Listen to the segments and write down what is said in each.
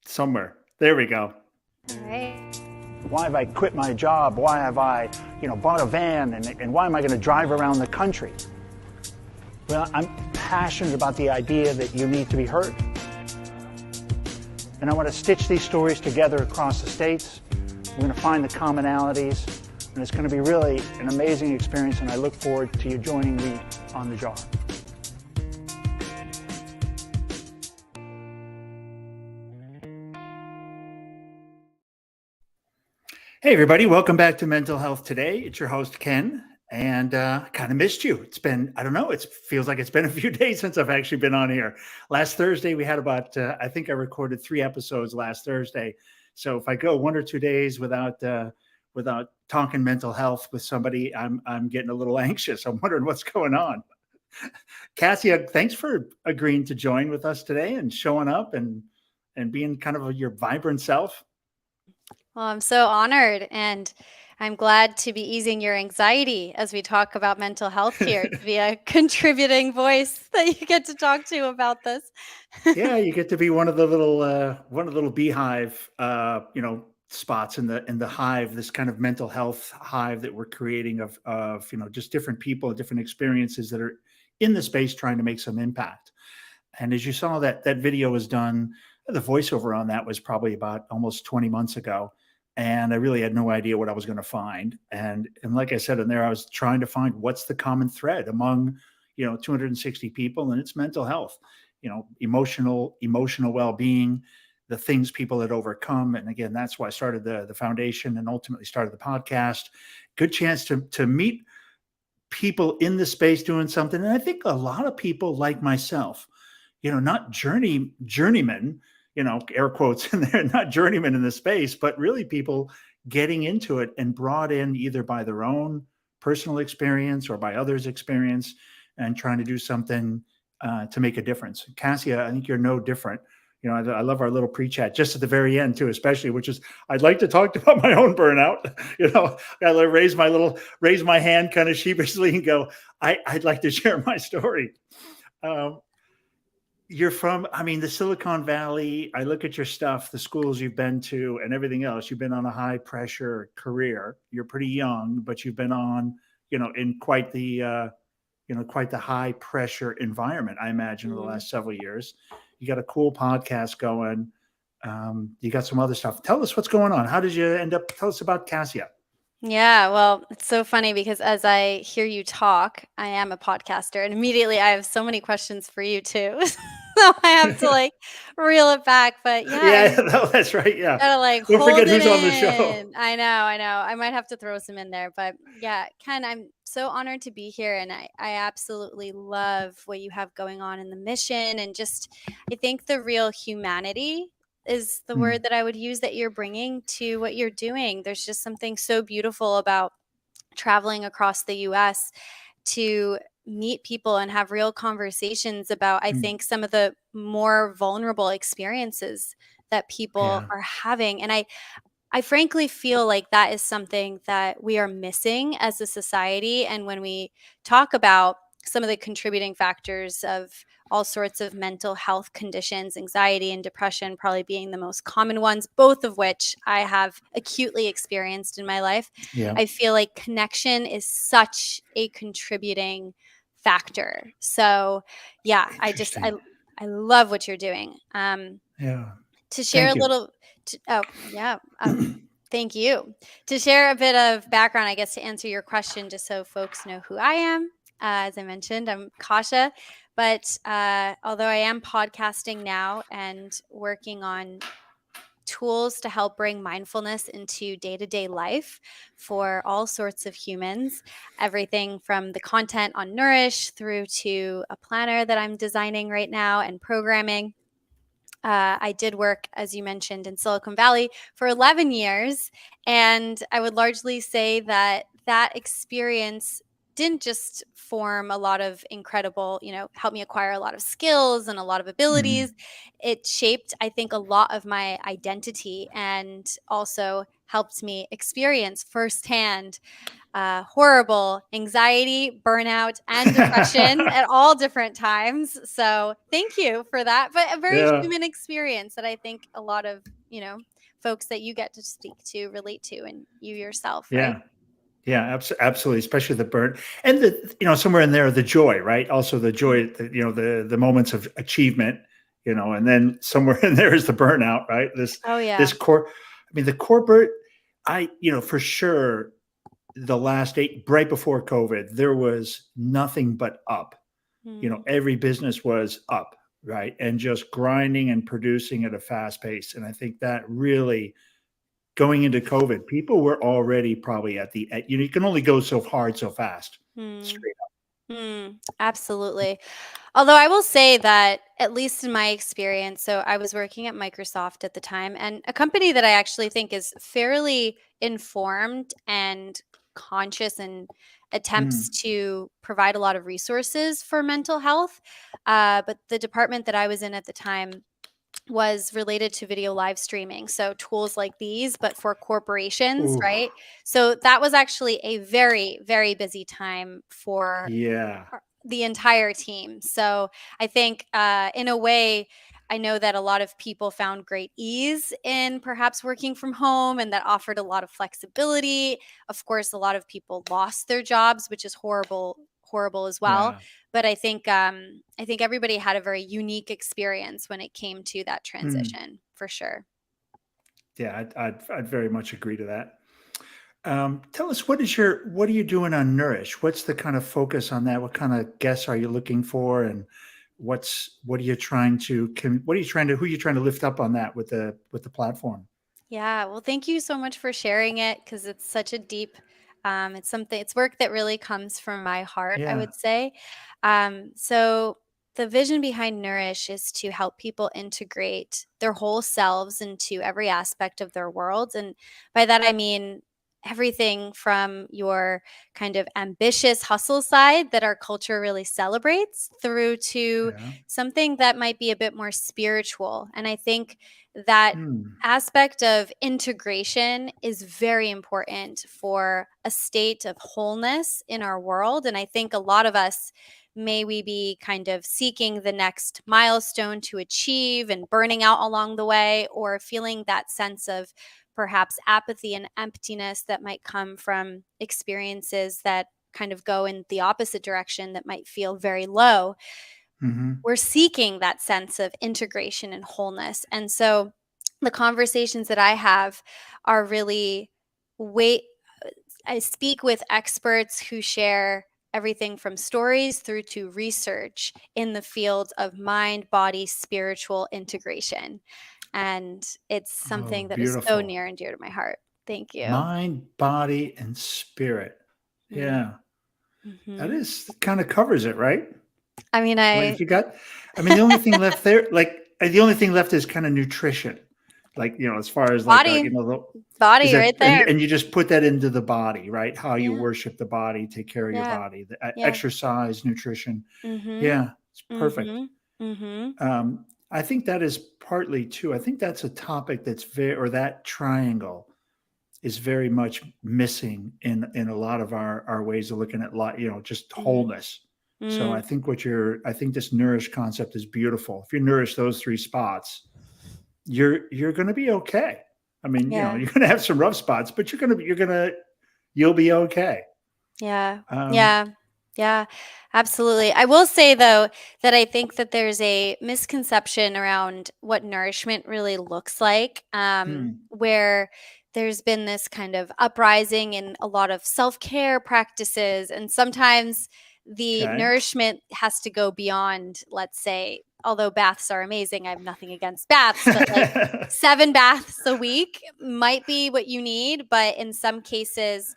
somewhere. There we go. All right. Why have I quit my job? Why have I, bought a van? And why am I going to drive around the country? Well, I'm passionate about the idea that you need to be heard. And I want to stitch these stories together across the states. We're going to find the commonalities. And it's going to be really an amazing experience. And I look forward to you joining me on the jar. Hey, everybody. Welcome back to Mental Health Today. It's your host, Ken, and kind of missed you. It's been, I don't know, it feels like it's been a few days since I've actually been on here. Last Thursday, we had about, I think I recorded 3 episodes last Thursday. So if I go 1 or 2 days without talking mental health with somebody, I'm getting a little anxious. I'm wondering what's going on. Kasia, thanks for agreeing to join with us today and showing up and being kind of your vibrant self. Well, I'm so honored, and I'm glad to be easing your anxiety as we talk about mental health here, to be a contributing voice that you get to talk to about this. Yeah, you get to be one of the little beehive, spots in the hive, this kind of mental health hive that we're creating of just different people, different experiences that are in the space trying to make some impact. And as you saw, that video was done, the voiceover on that was probably about almost 20 months ago. And I really had no idea what I was going to find. And like I said in there, I was trying to find what's the common thread among, 260 people, and it's mental health, emotional well-being, the things people had overcome. And again, that's why I started the foundation and ultimately started the podcast. Good chance to meet people in the space doing something. And I think a lot of people like myself, not journeymen, air quotes in there, not journeymen in the space, but really people getting into it and brought in either by their own personal experience or by others' experience and trying to do something to make a difference. Kasia, I think you're no different. I love our little pre-chat just at the very end too, especially, which is, I'd like to talk about my own burnout. I raise my hand kind of sheepishly and go, I'd like to share my story. You're from, the Silicon Valley. I look at your stuff, the schools you've been to and everything else. You've been on a high pressure career. You're pretty young, but you've been on, in quite the high pressure environment, I imagine, over the last several years. You got a cool podcast going. You got some other stuff. Tell us what's going on. How did you end up? Tell us about Kasia. Yeah, well, it's so funny because as I hear you talk, I am a podcaster, and immediately I have so many questions for you too. So I have to reel it back. But yeah, No, that's right. Yeah. gotta Don't hold forget it who's on the show. in. I know. I might have to throw some in there, but yeah, Ken, I'm so honored to be here, and I absolutely love what you have going on in the mission, and just I think the real humanity is the word that I would use that you're bringing to what you're doing. There's just something so beautiful about traveling across the US to meet people and have real conversations about, I think, some of the more vulnerable experiences that people are having. And I frankly feel like that is something that we are missing as a society. And when we talk about some of the contributing factors of all sorts of mental health conditions, anxiety and depression probably being the most common ones, both of which I have acutely experienced in my life. Yeah. I feel like connection is such a contributing factor. So yeah, I love what you're doing. Yeah. To share Thank a you. little, thank you. To share a bit of background, I guess, to answer your question, just so folks know who I am. As I mentioned, I'm Kasia, but although I am podcasting now and working on tools to help bring mindfulness into day-to-day life for all sorts of humans, everything from the content on Nourish through to a planner that I'm designing right now and programming. I did work, as you mentioned, in Silicon Valley for 11 years. And I would largely say that experience didn't just form a lot of incredible, help me acquire a lot of skills and a lot of abilities. It shaped, I think, a lot of my identity, and also helped me experience firsthand horrible anxiety, burnout, and depression at all different times. So thank you for that. But a very Yeah. human experience that I think a lot of, folks that you get to speak to relate to, and you yourself, right? Yeah. Yeah, absolutely, especially the burn and somewhere in there, the joy, right? Also the Mm. joy, the moments of achievement, and then somewhere in there is the burnout, right? Oh, yeah. This core, I mean, the corporate, for sure, the last right before COVID, there was nothing but up. Mm. Every business was up, right? And just grinding and producing at a fast pace. And I think that really going into COVID, people were already probably you can only go so hard so fast. Mm. Straight up. Absolutely. Although I will say that, at least in my experience, so I was working at Microsoft at the time, and a company that I actually think is fairly informed and conscious and attempts Mm. to provide a lot of resources for mental health. But the department that I was in at the time was related to video live streaming. So tools like these, but for corporations, Ooh, right? So that was actually a very, very busy time for yeah. the entire team. So I think, in a way, I know that a lot of people found great ease in perhaps working from home, and that offered a lot of flexibility. Of course, a lot of people lost their jobs, which is horrible as well. Yeah. But I think everybody had a very unique experience when it came to that Mm. transition, for sure. Yeah, I'd very much agree to that. Tell us what are you doing on Nourish? What's the kind of focus on that? What kind of guests are you looking for, and what are you trying to who are you trying to lift up on that with the platform? Yeah, well, thank you so much for sharing it, because it's such a deep, it's work that really comes from my heart, I Yeah. would say. So the vision behind Nourish is to help people integrate their whole selves into every aspect of their world. And by that, I mean everything from your kind of ambitious hustle side that our culture really celebrates, through to Yeah. something that might be a bit more spiritual. And I think that Mm. aspect of integration is very important for a state of wholeness in our world. And I think a lot of us, may we be kind of seeking the next milestone to achieve and burning out along the way, or feeling that sense of perhaps apathy and emptiness that might come from experiences that kind of go in the opposite direction, that might feel very low. Mhm. We're seeking that sense of integration and wholeness. And so the conversations that I have are really wait I speak with experts who share everything from stories through to research in the field of mind, body, spiritual integration. And it's Oh, something that is so beautiful. near and dear to my heart. Thank you. Mind, body, and spirit. Yeah. That Mm-hmm. is kind of covers it, right? I mean, I mean, if you got the only thing left there, the only thing left is kind of nutrition. Like, as far as like, body, is body that, right there. and you just put that into the body, right? How you Yeah. worship the body, take care of your Yeah. body, the Yeah. exercise, nutrition. Mm-hmm. Yeah, it's perfect. Mm-hmm. Mm-hmm. I think that is partly too. I think that's a topic that's or that triangle is very much missing in a lot of our ways of looking at life, just wholeness. So Mm-hmm. I think this nourish concept is beautiful. If you nourish those three spots, you're going to be okay. I mean, Yeah. you're going to have some rough spots, but you'll be okay. Yeah. Um, Yeah. Yeah. Absolutely. I will say, though, that I think that there's a misconception around what nourishment really looks like, hmm, where there's been this kind of uprising in a lot of self-care practices. And sometimes the okay. nourishment has to go beyond, let's say, although baths are amazing, I have nothing against baths, but like 7 baths a week might be what you need. But in some cases,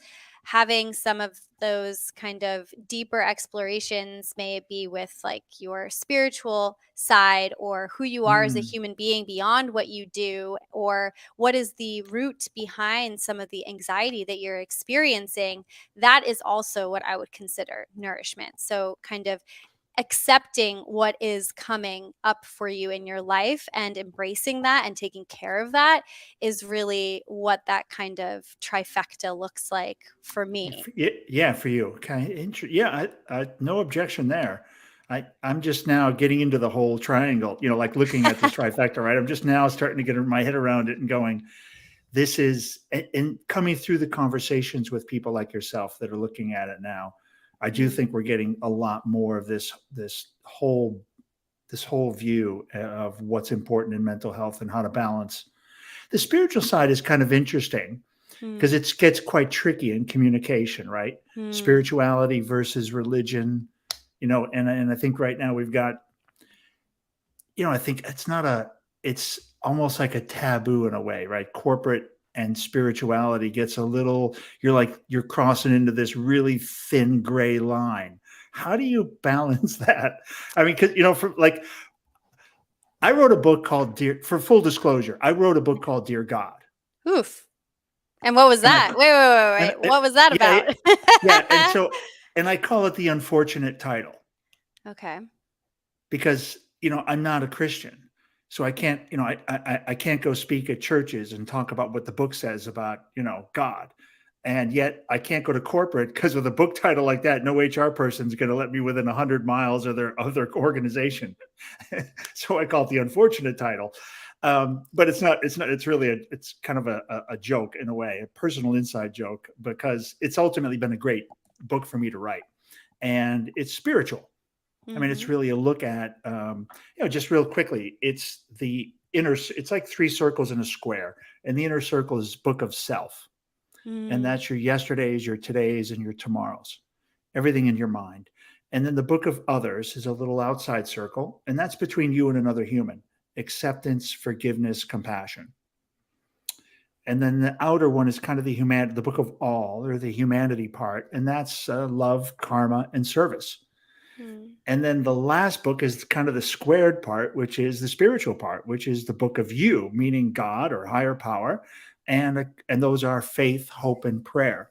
having some of those kind of deeper explorations, may it be with like your spiritual side or who you are as a Mm. human being beyond what you do, or what is the root behind some of the anxiety that you're experiencing, that is also what I would consider nourishment. So kind of accepting what is coming up for you in your life and embracing that and taking care of that is really what that kind of trifecta looks like for me. Yeah, for you. Okay. Yeah, no objection there. I'm just now getting into the whole triangle, like looking at this trifecta, right? I'm just now starting to get my head around it and going, this is, and coming through the conversations with people like yourself that are looking at it now, I do think we're getting a lot more of this whole view of what's important in mental health and how to balance. The spiritual side is kind of interesting because Mm, it gets quite tricky in communication, right? mm, Spirituality versus religion, and I think right now we've got, I think it's almost like a taboo in a way, right? Corporate and spirituality gets a little, you're crossing into this really thin gray line. How do you balance that? I mean, because, for like, I wrote a book called for full disclosure, I wrote a book called Dear God. oof. And what was And I, that? Wait. and What was that yeah, about? yeah. And I call it the unfortunate title Okay. because, I'm not a Christian. So I can't, I can't go speak at churches and talk about what the book says about, God. And yet I can't go to corporate because with a book title like that, no HR person is going to let me within 100 miles of their organization. So I call it the unfortunate title. But it's really it's kind of a joke in a way, a personal inside joke, because it's ultimately been a great book for me to write. And it's spiritual. I mean, it's Mm-hmm. really a look at, just real quickly, it's it's like three circles in a square. And the inner circle is book of self. And Mm, that's your yesterdays, your todays, and your tomorrows, everything in your mind. And then the book of others is a little outside circle. And that's between you and another human: acceptance, forgiveness, compassion. And then the outer one is kind of the book of all, or the humanity part. And that's love, karma, and service. mm, And then the last book is kind of the squared part, which is the spiritual part, which is the book of you, meaning God or higher power. And those are faith, hope, and prayer.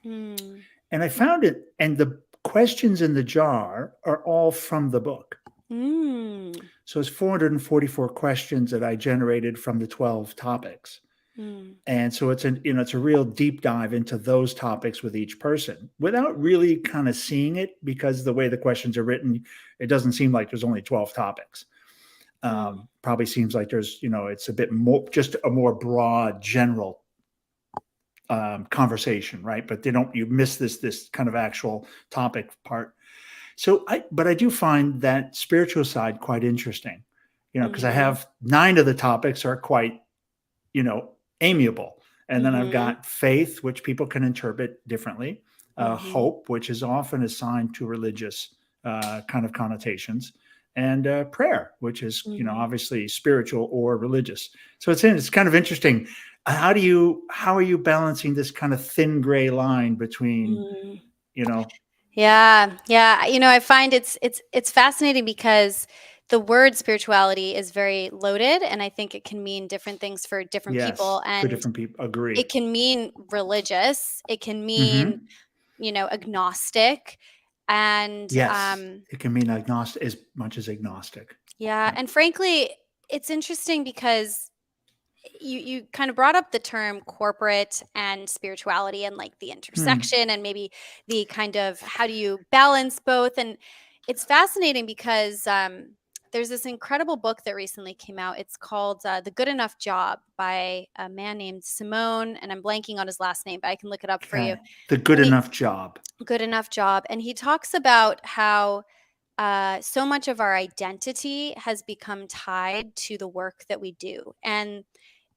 mm, And I found it, and the questions in the jar are all from the book. mm, So it's 444 questions that I generated from the 12 topics. mm. And so it's a real deep dive into those topics with each person without really kind of seeing it, because the way the questions are written, it doesn't seem like there's only 12 topics. Mm. Probably seems like there's, it's a bit more, just a more broad, general conversation, right? But you miss this kind of actual topic part. But I do find that spiritual side quite interesting, because I Mhm. have 9 of the topics are quite, amiable. And then I've Mhm. got faith, which people can interpret differently, Mhm. hope, which is often assigned to religious kind of connotations, and prayer, which is, Mhm. obviously spiritual or religious. So it's kind of interesting. How are you balancing this kind of thin gray line between, Mm. you know, Yeah, yeah. I find it's fascinating because the word spirituality is very loaded, and I think it can mean different things for different yes, people. for And different people, agree. it can mean religious. It can mean, Hmm. agnostic, and Yes, it can mean agnostic as much as agnostic. yeah. Yeah. And frankly, it's interesting because you kind of brought up the term corporate and spirituality and like the Hmm. intersection and maybe the kind of how do you balance both. And it's fascinating because there's this incredible book that recently came out. It's called The Good Enough Job by a man named Simone, and I'm blanking on his last name, but I can look it up for you. Okay. The good And enough job. Good Enough Job, and he talks about how so much of our identity has become tied to the work that we do. And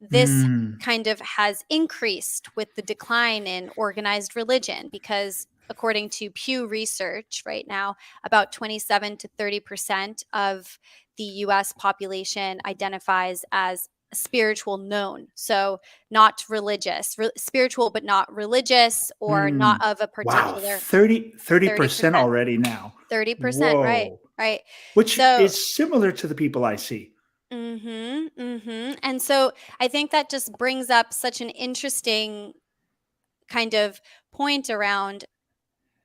this Mm. kind of has increased with the decline in organized religion because, according to Pew Research, right now, about 27 to 30% of the US population identifies as spiritual known. So not religious, spiritual, but not religious, or not Mm. of a Wow, particular 30% 30%. already now. 30%, right, Whoa. right. Which So is similar to the people I see. and so I think that just brings up such an interesting kind of point around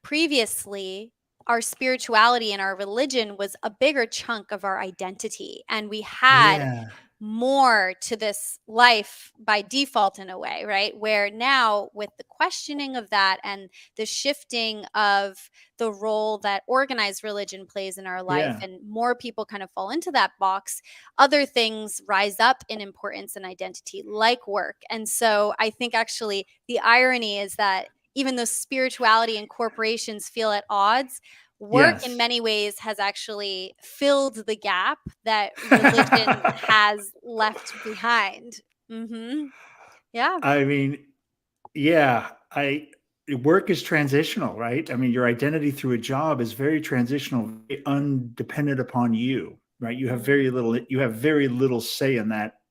previously our spirituality and our religion was a bigger chunk of our identity, and we had Yeah. more to this life by default in a way, right? Where now, with the questioning of that and the shifting of the role that organized religion plays in our life, Yeah. and more people kind of fall into that box, other things rise up in importance and identity, like work. And so I think actually the irony is that even though spirituality and corporations feel at odds, work in Yes. many ways has actually filled the gap that religion has left behind. Yeah. I mean, yeah, I work is transitional, right? I mean, your identity through a job is very transitional, very undependent upon you, right? Mhm. You have very little say in that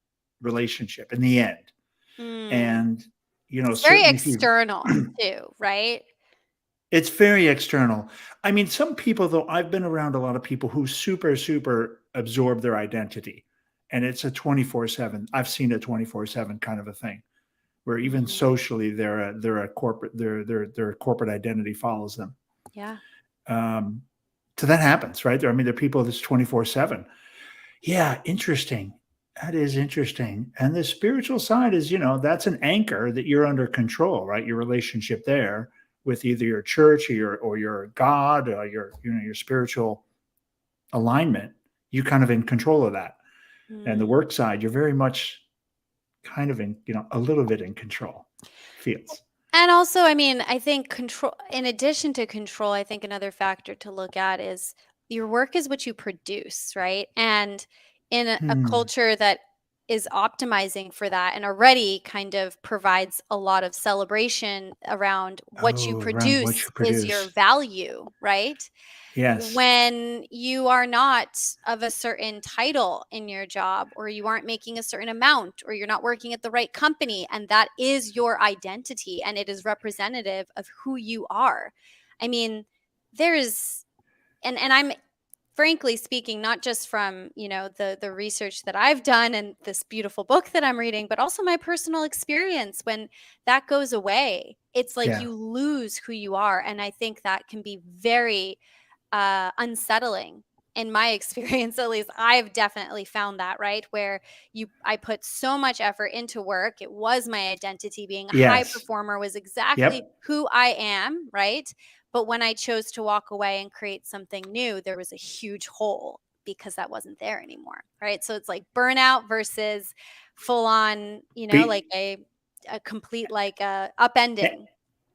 relationship in the end. Mm. And, It's very certainly if you external too, right? it's very external. I mean, some people though, I've been around a lot of people who super, super absorb their identity. And it's a 24/7. I've seen a 24/7 kind of a thing where even Mhm. socially they're a corporate their corporate identity follows them. Yeah. Um, so that happens, right? I mean, there are people that's 24/7. Yeah, interesting. That is interesting. And the spiritual side is, that's an anchor that you're under control, right? Your relationship there with either your church or your God or your spiritual alignment, you kind of in control of that. And the Mm. work side, you're very much kind of in, a little bit in control. Feels. And also, I mean, I think control, in addition to control, I think another factor to look at is your work is what you produce, right? And in a Hmm. culture that is optimizing for that and already kind of provides a lot of celebration around what you Oh, around what produce you is your produce. value, right? Yes. When you are not of a certain title in your job, or you aren't making a certain amount, or you're not working at the right company, and that is your identity and it is representative of who you are. I mean, there is, and I'm frankly speaking, not just from, the research that I've done and this beautiful book that I'm reading, but also my personal experience. When that goes away, it's like Yeah. you lose who you are, and I think that can be very unsettling. In my experience, at least, I've definitely found that, right? Where I put so much effort into work. It was my identity. Being a high Yes. performer was exactly Yep. who I am, right? But when I chose to walk away and create something new, there was a huge hole because that wasn't there anymore, right? So it's like burnout versus full on, like Be a complete, like upending.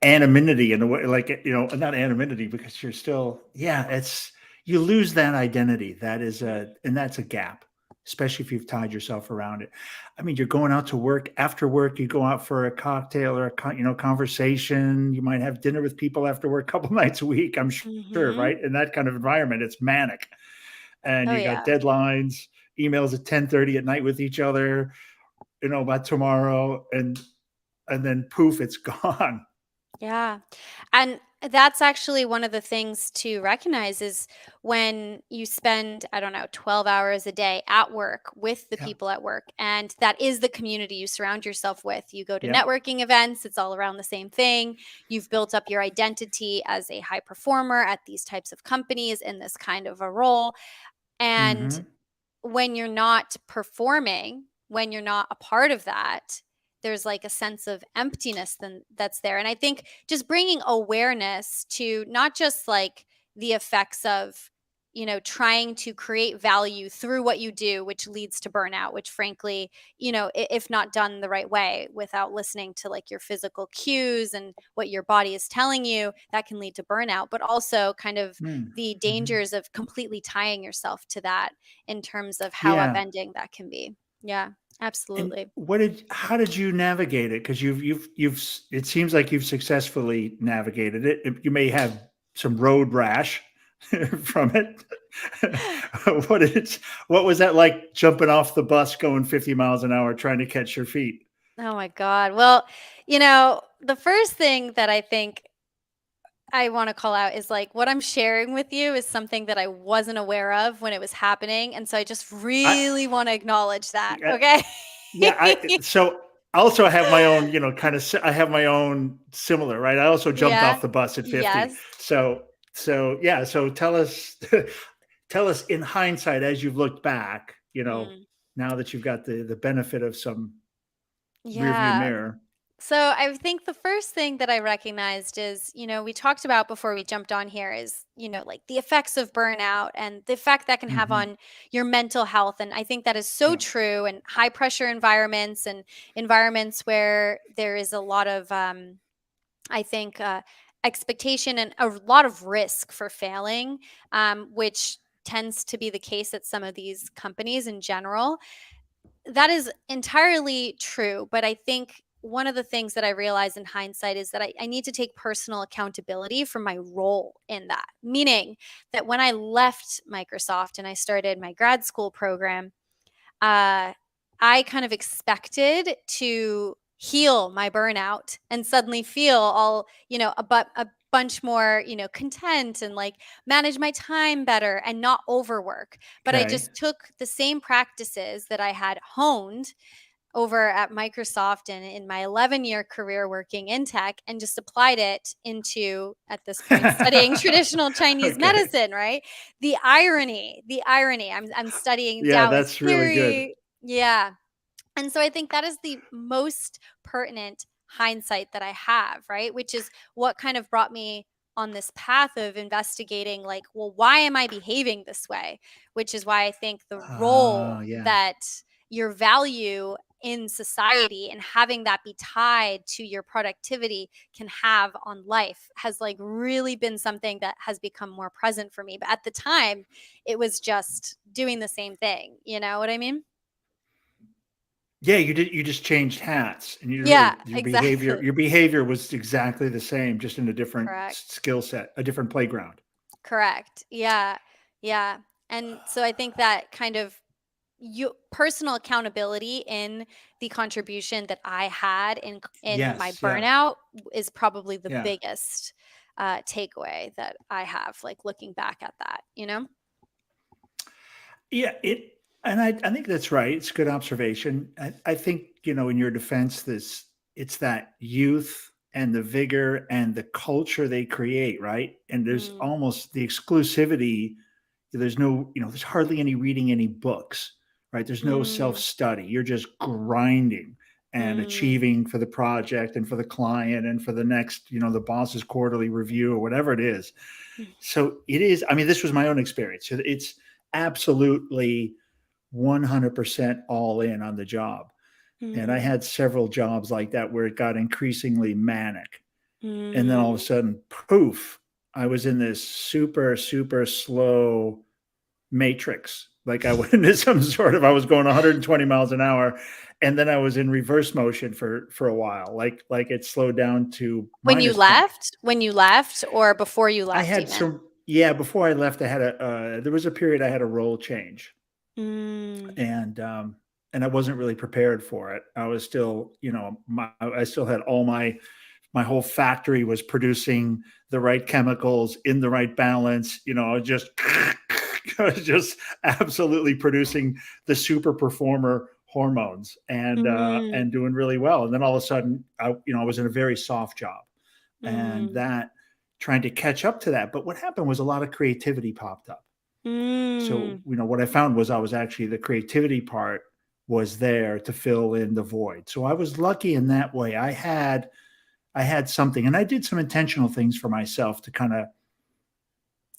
anonymity in a way, like, not anonymity because you're still, yeah, you lose that identity. And that's a gap, especially if you've tied yourself around it. I mean, you're going out to work, after work, you go out for a cocktail or conversation. You might have dinner with people after work a couple nights a week, I'm sure, Hmm. right? In that kind of environment, it's manic. And Oh you got yeah. deadlines, emails at 10:30 at night with each other, about tomorrow, and then poof, it's gone. Yeah. And that's actually one of the things to recognize is when you spend, I don't know, 12 hours a day at work with the Yep. people at work, and that is the community you surround yourself with. You go to Yep. networking events, it's all around the same thing. You've built up your identity as a high performer at these types of companies in this kind of a role. And Mhm. when you're not performing, when you're not a part of that, there's like a sense of emptiness that's there. And I think just bringing awareness to not just like the effects of, trying to create value through what you do, which leads to burnout, which frankly, if not done the right way without listening to like your physical cues and what your body is telling you, that can lead to burnout, but also kind of Mm. the Mhm. dangers of completely tying yourself to that in terms of how Yeah. upending that can be. Yeah, And absolutely. how did you navigate it? Because it seems like you've successfully navigated it. You may have some road rash, from it. What was that like jumping off the bus going 50 miles an hour trying to catch your feet? Oh my God. Well, the first thing that I think I want to call out is like what I'm sharing with you is something that I wasn't aware of when it was happening. And so I just I really want to acknowledge that. yeah, Okay. yeah, so I also have my own, I have my own similar, right? I also jumped Yeah. off the bus at 50. Yes. So yeah, so tell us tell us in hindsight as you've looked back, Mm. now that you've got the benefit of some rear view Yeah. mirror. So I think the first thing that I recognized is, we talked about before we jumped on here is, like the effects of burnout and the effect that can have Mhm. on your mental health. And I think that is so Yeah. true. And high pressure environments and environments where there is a lot of, I think, expectation and a lot of risk for failing, which tends to be the case at some of these companies in general. That is entirely true, but I think one of the things that I realized in hindsight is that I need to take personal accountability for my role in that. Meaning that when I left Microsoft and I started my grad school program, uh, I kind of expected to heal my burnout and suddenly feel all, a bunch more, content and like manage my time better and not overwork. But I Okay. just took the same practices that I had honed over at Microsoft and in my 11-year career working in tech and just applied it into, at this point, studying traditional Chinese Okay. medicine, right? The irony. I'm studying Yeah, Taoist that's really good. theory. Yeah. And so I think that is the most pertinent hindsight that I have, right? Which is what kind of brought me on this path of investigating, like, well, why am I behaving this way? Which is why I think the Oh, role yeah. that your value in society and having that be tied to your productivity can have on life has like really been something that has become more present for me. But at the time, it was just doing the same thing. You know what I mean? Yeah, you just changed hats and you Yeah, really your behavior exactly. your behavior was exactly the same, just in a different Correct. skill set, a different playground. Correct. Yeah. Yeah. And so I think that kind of personal accountability in the contribution that I had in my Yes, yeah, burnout is probably the yeah. biggest takeaway that I have, like looking back at that. Yeah, I think that's right. It's a good observation. I think, in your defense, it's that youth and the vigor and the culture they create, right? And there's Mm, almost the exclusivity. There's no, there's hardly any reading any books, right? There's no mm, self-study. You're just grinding and mm, achieving for the project and for the client and for the next, the boss's quarterly review or whatever it is. mm, So it is, I mean, this was my own experience. It's absolutely 100% all in on the job. And I mm, had several jobs like that where it got increasingly manic. And then all of a mm. sudden, poof, I was in this super, super slow matrix. Like I went into I was going 120 miles an hour. And then I was in reverse motion for a while. Like it slowed down to -10. When you left, or before you I left, had even. some, yeah, before I left, I had there was a period I had a role change Mm, and I wasn't really prepared for it. I was still, I still had all my whole factory was producing the right chemicals in the right balance. I was just I was just absolutely producing the super performer hormones mm, and doing really well. And then all of a sudden, I was in a very soft job, and mm, that trying to catch up to that. But what happened was a lot of creativity popped up. So, mm, what I found was I was actually the creativity part was there to fill in the void. So I was lucky in that way. I had something and I did some intentional things for myself to kind of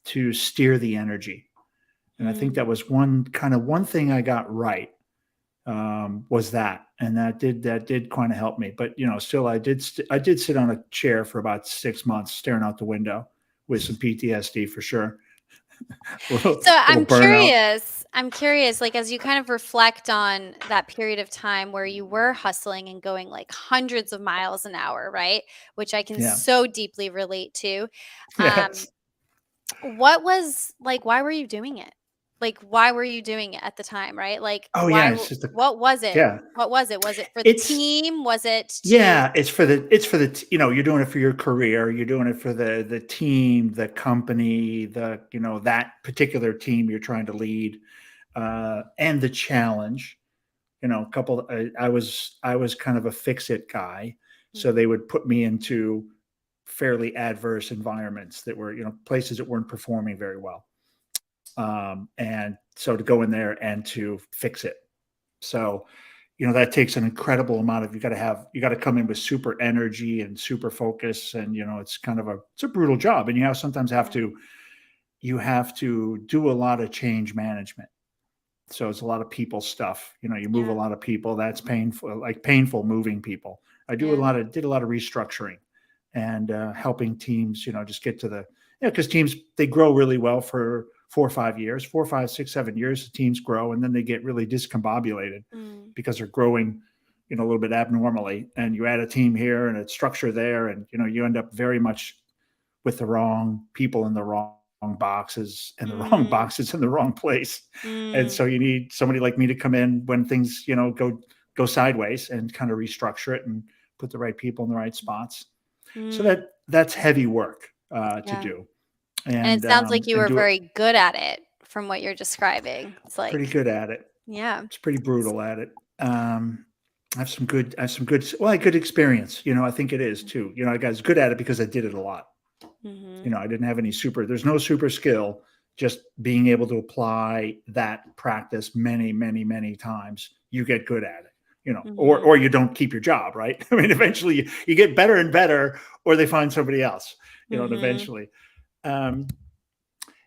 to steer the energy. And I think mm. that was one thing I got right, was that, and that did kind of help me. But still, I did sit on a chair for about 6 months, staring out the window, with some PTSD for sure, little So little I'm burnout. curious. I'm curious, like as you kind of reflect on that period of time where you were hustling and going like hundreds of miles an hour, right? Which I can Yeah. so deeply relate to. Um, Yes. What was like, why were you doing it? Like, why were you doing it at the time, right? Like, Oh yeah, it's just a what was it? yeah. What was it? Was it for the It's team? Was it to Yeah, it's for the you're doing it for your career, you're doing it for the team, the company, that particular team you're trying to lead, and the challenge. A couple. I was kind of a fix it guy, so they Mhm. would put me into fairly adverse environments that were places that weren't performing very well, and so to go in there and to fix it. So that takes an incredible amount of you got to come in with super energy and super focus, and it's a brutal job, and sometimes Yeah. you have to do a lot of change management. So it's a lot of people stuff. You move a Yeah. lot of people. That's painful, like painful moving people. I Yeah. did a lot of restructuring and helping teams, just get to because teams, they grow really well for 4 or 5 years, 4, 5, 6, 7 years, the teams grow, and then they get really discombobulated Mm. because they're growing, a little bit abnormally. And you add a team here and a structure there, and, you end up very much with the wrong people in the wrong boxes, and the wrong Mm. boxes in the wrong place. And Mm. so you need somebody like me to come in when things, go sideways, and kind of restructure it and put the right people in the right spots. So Mm. that's heavy work to Yeah. do, And it and sounds like you were do it very good at it from what you're describing. It's pretty like, good at it. yeah. It's pretty brutal at it. I have some good, well, I had good experience. I think it is too. I got as good at it because I did it a lot. Mm-hmm. I didn't have there's no super skill, just being able to apply that practice many, many, many times. You get good at it, Mm-hmm. or you don't keep your job, right? I mean, eventually you get better and better, or they find somebody else, and Mm-hmm. eventually. Um,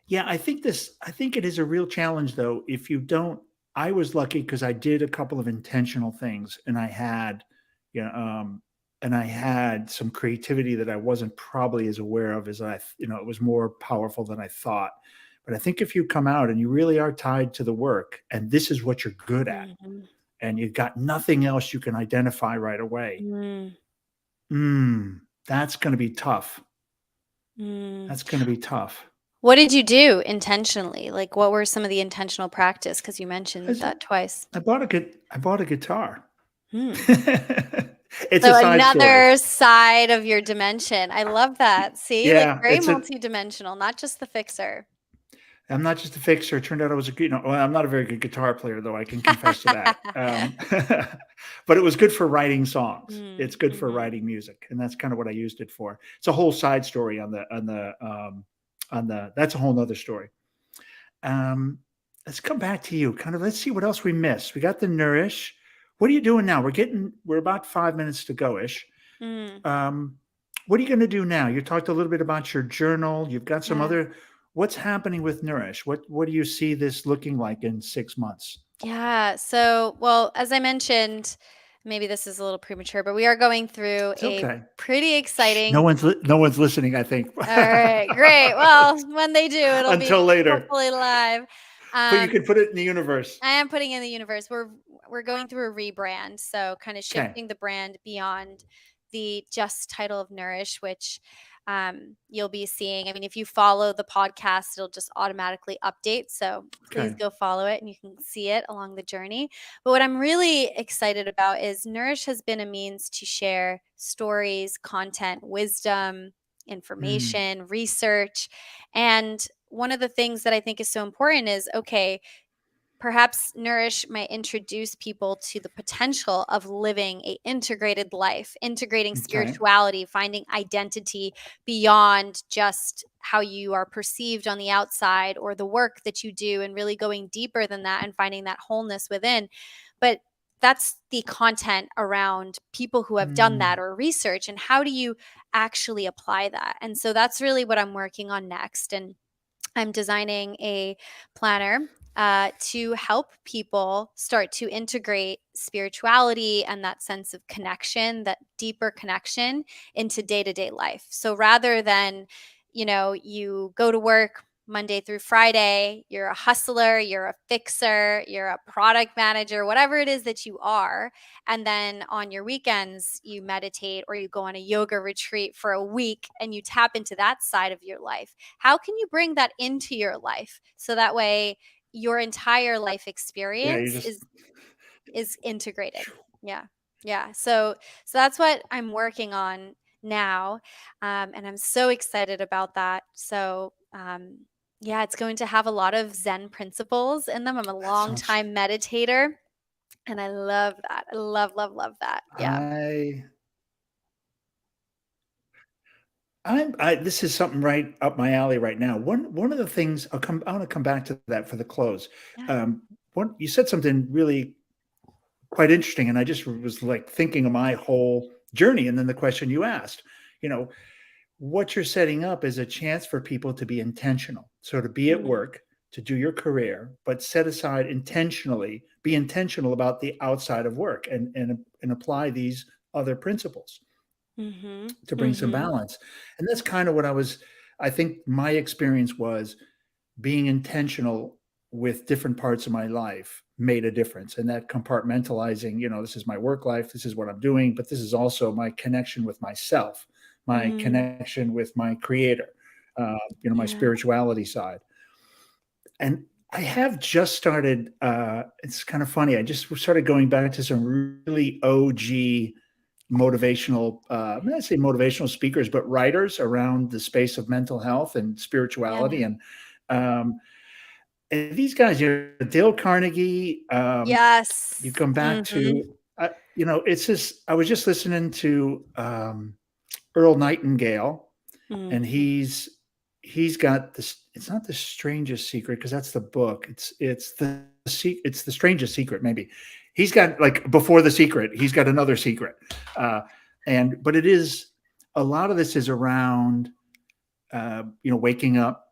yeah, I think it is a real challenge though. If you don't, I was lucky because I did a couple of intentional things, and you know, um, I had some creativity that I wasn't probably as aware of as it was more powerful than I thought. But I think if you come out and you really are tied to the work, and this is what you're good at, Mm-hmm. and you've got nothing else you can identify right away, Mm. that's going to be tough. Mm. That's going to be tough. What did you do intentionally? Like, what were some of the intentional practice? Because you mentioned that twice. I bought a guitar. Hmm. It's a So side story. another side of your dimension. I love that. See, like Yeah, very multidimensional, not just the fixer. I'm not just a fixer. It turned out I was a good, well, I'm not a very good guitar player, though. I can confess to that. But it was good for writing songs. It's good for Mm-hmm. writing music, and that's kind of what I used it for. It's a whole side story that's a whole nother story. Um, let's come back to you. Kind of, let's see what else we missed. We got the nourish. What are you doing now? We're about 5 minutes to go ish. Mm. Um, what are you going to do now? You talked a little bit about your journal. You've got some Yeah. other. What's happening with Nourish? What do you see this looking like in 6 months? Yeah. So, well, as I mentioned, maybe this is a little premature, but we are going through It's a okay. pretty Shh, exciting. no one's listening, I think. All right, great. Well, when they do, it'll be Until later. hopefully live. But you Um, can put it in the universe. I am putting in the universe. We're going through a rebrand, so kind of Okay. shifting the brand beyond the just title of Nourish, which you'll be seeing. I mean, if you follow the podcast, it'll just automatically update. So please Okay. go follow it, and you can see it along the journey. But what I'm really excited about is Nourish has been a means to share stories, content, wisdom, Mm, information, research, and one of the things that I think is so important is okay, perhaps Nourish might introduce people to the potential of living a integrated life, integrating okay. spirituality, finding identity beyond just how you are perceived on the outside or the work that you do, and really going deeper than that and finding that wholeness within. But that's the content around people who have done that Mm, or research, and how do you actually apply that? And so that's really what I'm working on next. And I'm designing a planner to help people start to integrate spirituality and that sense of connection, that deeper connection into day to day life. So rather than, you go to work, Monday through Friday, you're a hustler, you're a fixer, you're a product manager, whatever it is that you are. And then on your weekends, you meditate or you go on a yoga retreat for a week and you tap into that side of your life. How can you bring that into your life so that way your entire life Yeah, you experience just is integrated? Yeah. Yeah. So that's what I'm working on now. And I'm so excited about that. So, yeah, it's going to have a lot of Zen principles in them. I'm a that long sounds time meditator and I love that. I love, love, love that. Yeah. I I this is something right up my alley right now. One of the things I want to come back to that for the close. Yeah. One you said something really quite interesting, and I just was like thinking of my whole journey, and then the question you asked. You know, what you're setting up is a chance for people to be intentional. So to be at Mm, work, to do your career, but set aside intentionally, be intentional about the outside of work and apply these other principles mm-hmm. to bring some Mm-hmm. balance. And that's kind of what I think my experience was being intentional with different parts of my life made a difference. And that compartmentalizing, this is my work life, this is what I'm doing, but this is also my connection with myself, my Mm, connection with my creator, my yeah. spirituality side. And I have just started, it's kind of funny. I just started going back to some really OG motivational, I'm not say motivational speakers, but writers around the space of mental health and Yeah. spirituality. Um, and these guys, Dale Carnegie, you Yes. come back Mm-hmm. to, it's just, I was just listening to Earl Nightingale, and Mm-hmm. he's got this. It's not the strangest secret because that's the book. It's the strangest secret. Maybe he's got like before the secret. He's got another secret, uh, but it is a lot of this is around waking up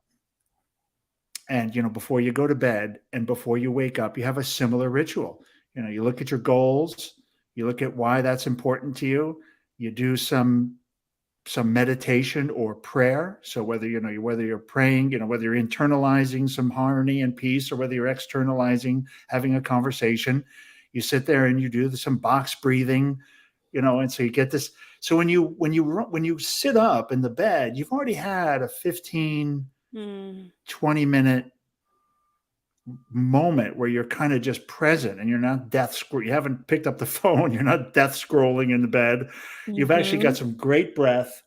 and before you go to bed and before you wake up, you have a similar ritual. You look at your goals, you look at why that's important to you, you do some meditation or prayer. So whether you're praying, whether you're internalizing some harmony and peace, or whether you're externalizing having a conversation, you sit there and you do some box breathing, and so you get this. So when you sit up in the bed, you've already had a 15, Mm, 20-minute moment where you're kind of just present and you're not you haven't picked up the phone, you're not death scrolling in the bed. You've actually mm-hmm. got some great breath.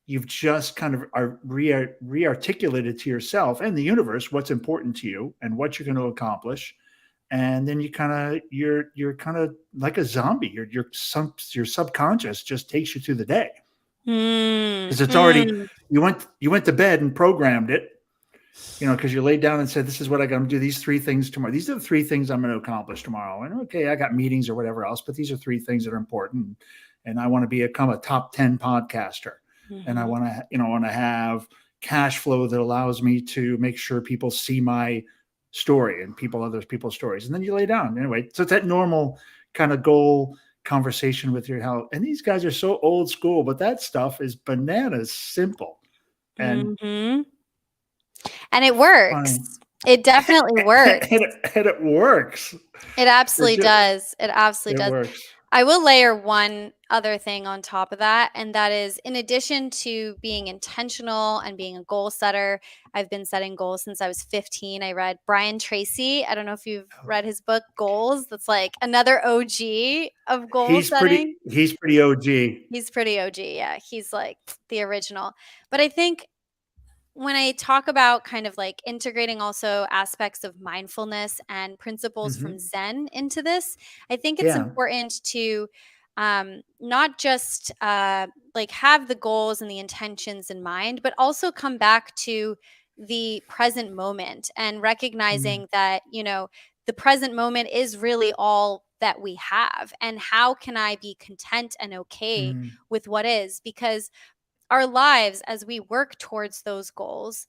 You've just kind of are re-articulated to yourself and the universe what's important to you and what you're going to accomplish. And then you're kind of like a zombie. Your subconscious just takes you through the day Mm, because it's already mm, you went to bed and programmed it, because you laid down and said, this is what I got to do. These 3 things tomorrow. These are the 3 things I'm going to accomplish tomorrow. And okay, I got meetings or whatever else, but these are 3 things that are important. And I want to become a top 10 podcaster. And I mm-hmm. want to have cash flow that allows me to make sure people see my story and other people's stories. And then you lay down anyway. So it's that normal kind of goal conversation with your health. And these guys are so old school, but that stuff is bananas simple. And Mm-hmm. And it funny. works. It definitely works. And it works. It It absolutely just does. It absolutely it does. works. I will layer one other thing on top of that, and that is in addition to being intentional and being a goal setter, I've been setting goals since I was 15. I read Brian Tracy. I don't know if you've read his book Goals. That's like another OG of goal setting. He's pretty OG. He's pretty OG. Yeah, he's like the original. But I think when I talk about kind of like integrating also aspects of mindfulness and principles from Mhm. Zen into this, I think it's Yeah. important to not just like have the goals and the intentions in mind, but also come back to the present moment and Mm, recognizing that, the present moment is really all that we have. And how can I be content and okay mm, with what is? Because our lives as we work towards those goals,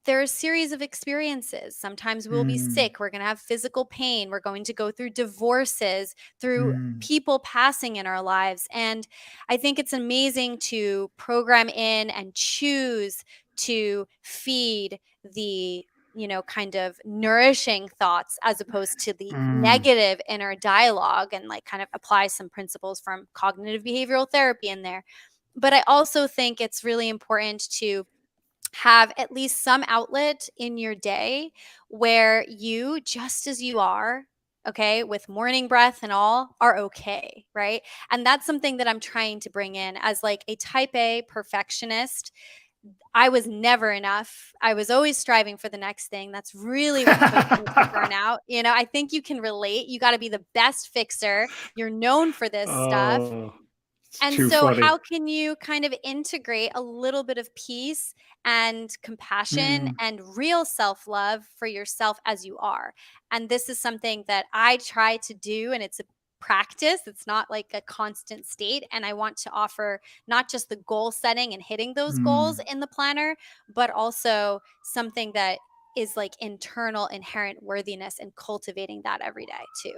there are a series of experiences. Sometimes we'll be mm, sick, we're going to have physical pain, we're going to go through divorces, through mm, people passing in our lives. And I think it's amazing to program in and choose to feed the kind of nourishing thoughts as opposed to the negative inner dialogue, and like kind of apply some principles from cognitive behavioral therapy in there. But I also think it's really important to have at least some outlet in your day where you, just as you are, okay, with morning breath and all, are okay, right? And that's something that I'm trying to bring in as like a type A perfectionist. I was never enough. I was always striving for the next thing. That's really what pushed me to burnout. I think you can relate. You got to be the best fixer. You're known for this stuff. Oh, it's And too so funny. how can you kind of integrate a little bit of peace and compassion and real self-love for yourself as you are? And this is something that I try to do, and it's a practice. It's not like a constant state. And I want to offer not just the goal setting and hitting those goals in the planner, but also something that is like internal inherent worthiness and cultivating that every day too.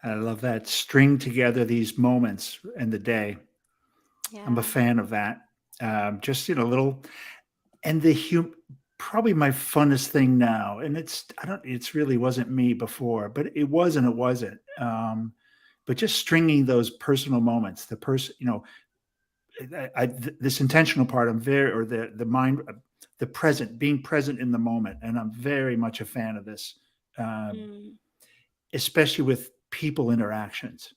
I love that. String together these moments in the day. I'm a Yeah. fan of that. Just, little, and probably my funnest thing now. And it's really wasn't me before, but it was, and it wasn't. But just stringing those personal moments, the person, this intentional part, I'm very, or the mind, the present, being present in the moment. And I'm very much a fan of this, especially with people interactions.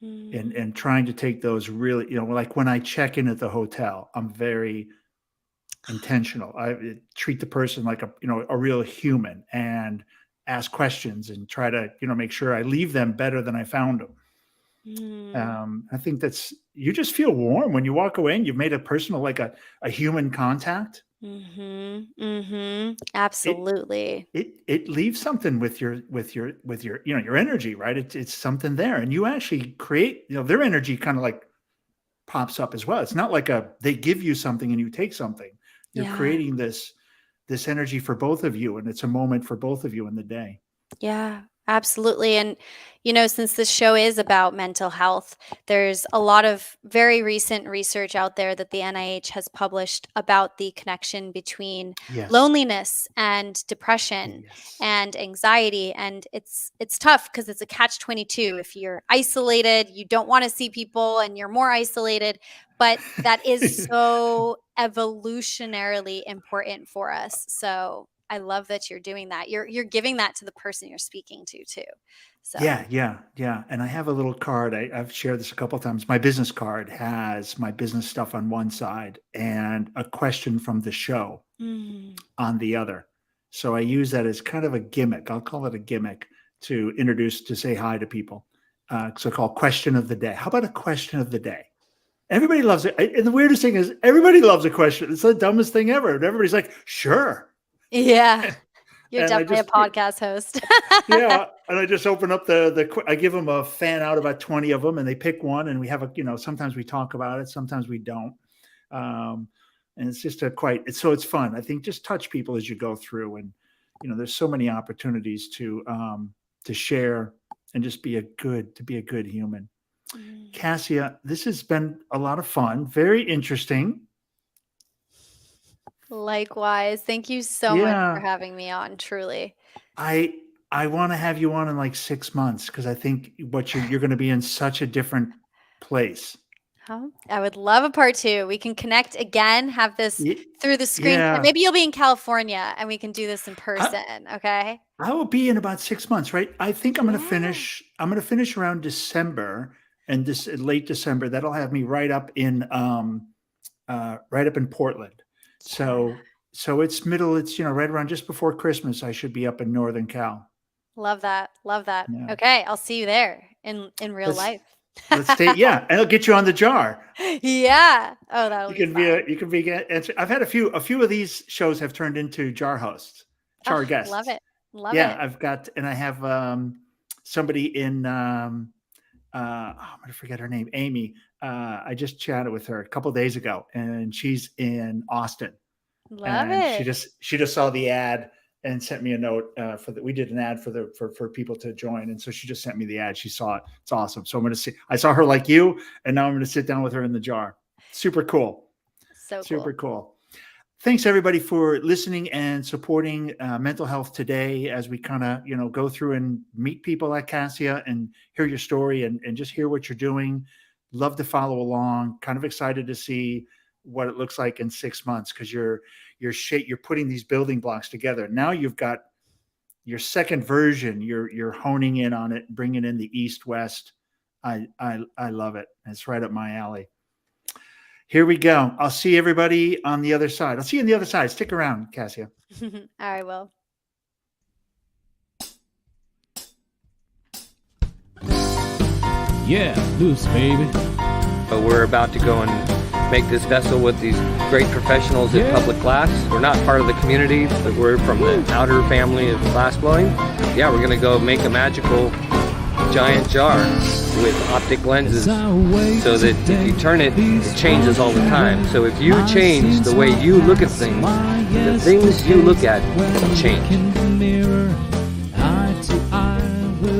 And trying to take those really, like when I check in at the hotel, I'm very intentional. I treat the person like a real human, and ask questions and try to, make sure I leave them better than I found them. I think you just feel warm when you walk away and you've made a personal, like a human contact. Absolutely. It leaves something with your your energy, right? It's something there, and you actually create, their energy kind of like pops up as well. It's not like they give you something and you take something. You're creating this energy for both of you, and it's a moment for both of you in the day. Yeah, absolutely. And, since this show is about mental health, there's a lot of very recent research out there that the NIH has published about the connection between Yes. loneliness and depression Yes. and anxiety. And it's tough because it's a catch-22. If you're isolated, you don't want to see people and you're more isolated. But that is so evolutionarily important for us. So I love that you're doing that. You're giving that to the person you're speaking to too. So Yeah. And I have a little card. I've shared this a couple of times. My business card has my business stuff on one side and a question from the show on the other. So I use that as kind of a gimmick. I'll call it a gimmick to say hi to people. So called question of the day. How about a question of the day? Everybody loves it. And the weirdest thing is everybody loves a question. It's the dumbest thing ever. And everybody's like, sure. Yeah. You're And definitely a podcast host. Yeah. And I just open up I give them a fan out, about 20 of them, and they pick one, and we have sometimes we talk about it, sometimes we don't. And it's just so it's fun. I think just touch people as you go through, and, there's so many opportunities to share and just be a good human. Kasia, this has been a lot of fun. Very interesting. Likewise. Thank you so much for having me on, truly. I want to have you on in like 6 months, because I think you're going to be in such a different place. I would love a part 2. We can connect again, have this through the screen. Yeah. Maybe you'll be in California and we can do this in person. Okay. I will be in about 6 months, right? I think I'm going to finish. I'm going to finish around December, and this late December. That'll have me right up in Portland. So it's middle. It's right around just before Christmas. I should be up in Northern Cal. Love that. Yeah. Okay, I'll see you there in real life. Let's stay. Yeah, and I'll get you on the jar. Yeah. Oh, that'll be fun. You can be. I've had a few of these shows have turned into jar hosts, jar guests. Love it. Yeah, I've got, and I have somebody in. I'm gonna forget her name. Amy. I just chatted with her a couple of days ago, and she's in Austin. Love it. She just saw the ad and sent me a note we did an ad for people to join. And so she just sent me the ad. She saw it. It's awesome. So I saw her like you, and now I'm going to sit down with her in the jar. Super cool. So cool. Super cool. thanks everybody for listening and supporting mental health today as we kind of, go through and meet people at Kasia and hear your story and just hear what you're doing. Love to follow along. Kind of excited to see what it looks like in 6 months, because you're putting these building blocks together. Now you've got your second version. You're honing in on it, bringing in the East West. I love it. It's right up my alley. Here we go. I'll see everybody on the other side. I'll see you on the other side. Stick around, Kasia. I will. Yeah, loose, baby. But we're about to go and make this vessel with these great professionals at Public Glass. We're not part of the community, but we're from the outer family of glass blowing. Yeah, we're gonna go make a magical giant jar with optic lenses so that if you turn it, it changes all the time. So if you change the way you look at things, the things you look at change.